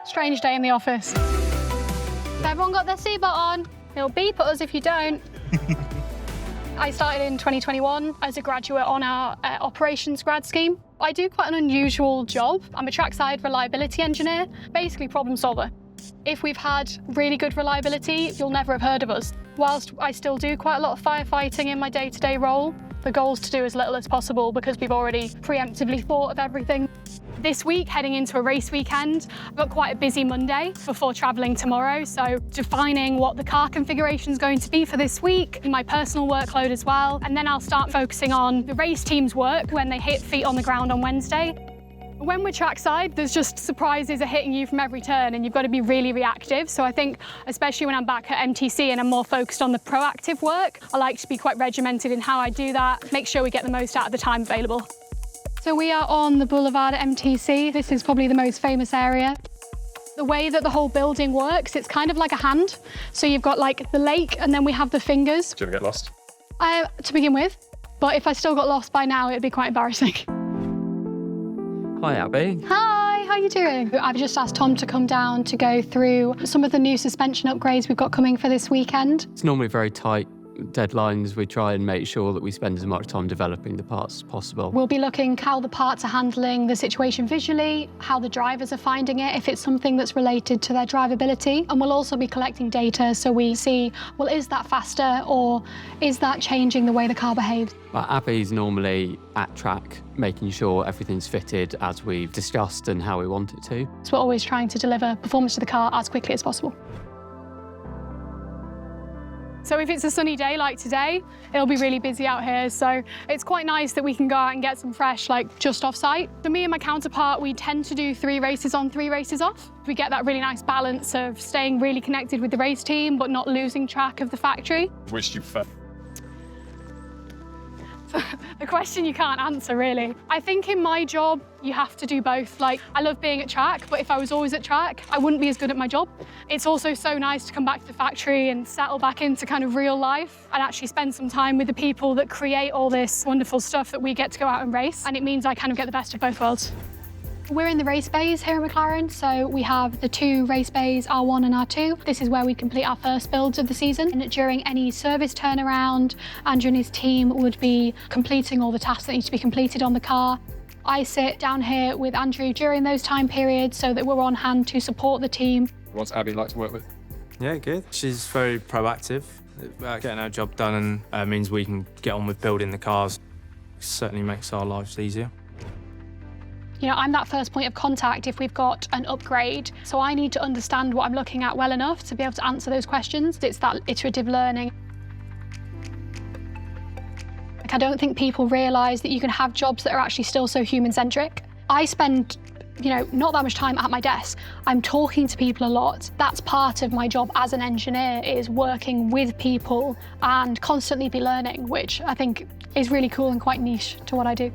Strange day in the office. Has everyone got their seatbelt on? It'll beep at us if you don't. I started in 2021 as a graduate on our operations grad scheme. I do quite an unusual job. I'm a trackside reliability engineer, basically problem solver. If we've had really good reliability, you'll never have heard of us. Whilst I still do quite a lot of firefighting in my day-to-day role, the goal is to do as little as possible because we've already preemptively thought of everything. This week, heading into a race weekend, I've got quite a busy Monday before travelling tomorrow, so defining what the car configuration is going to be for this week, my personal workload as well, and then I'll start focusing on the race team's work when they hit feet on the ground on Wednesday. When we're trackside, there's just surprises are hitting you from every turn and you've got to be really reactive. So I think, especially when I'm back at MTC and I'm more focused on the proactive work, I like to be quite regimented in how I do that, make sure we get the most out of the time available. So we are on the boulevard at MTC. This is probably the most famous area. The way that the whole building works, it's kind of like a hand. So you've got like the lake and then we have the fingers. Do you ever get lost? To begin with, but if I still got lost by now, it'd be quite embarrassing. Hi, Abby. Hi, how are you doing? I've just asked Tom to come down to go through some of the new suspension upgrades we've got coming for this weekend. It's normally very tight deadlines. We try and make sure that we spend as much time developing the parts as possible. We'll be looking how the parts are handling the situation visually, how the drivers are finding it, if it's something that's related to their drivability. And we'll also be collecting data so we see, well, is that faster or is that changing the way the car behaves? Abby's normally at track, making sure everything's fitted as we've discussed and how we want it to. So we're always trying to deliver performance to the car as quickly as possible. So if it's a sunny day like today, it'll be really busy out here. So it's quite nice that we can go out and get some fresh, like just off site. For me and my counterpart, we tend to do 3 races on, 3 races off. We get that really nice balance of staying really connected with the race team, but not losing track of the factory. Which do you prefer? The question you can't answer, really. I think in my job, you have to do both. Like, I love being at track, but if I was always at track, I wouldn't be as good at my job. It's also so nice to come back to the factory and settle back into kind of real life and actually spend some time with the people that create all this wonderful stuff that we get to go out and race. And it means I kind of get the best of both worlds. We're in the race bays here at McLaren, so we have the 2 race bays, R1 and R2. This is where we complete our first builds of the season. And during any service turnaround, Andrew and his team would be completing all the tasks that need to be completed on the car. I sit down here with Andrew during those time periods so that we're on hand to support the team. What's Abby like to work with? Yeah, good. She's very proactive about getting our job done and means we can get on with building the cars. It certainly makes our lives easier. You know, I'm that first point of contact if we've got an upgrade. So I need to understand what I'm looking at well enough to be able to answer those questions. It's that iterative learning. Like, I don't think people realise that you can have jobs that are actually still so human-centric. I spend, you know, not that much time at my desk. I'm talking to people a lot. That's part of my job as an engineer, is working with people and constantly be learning, which I think is really cool and quite niche to what I do.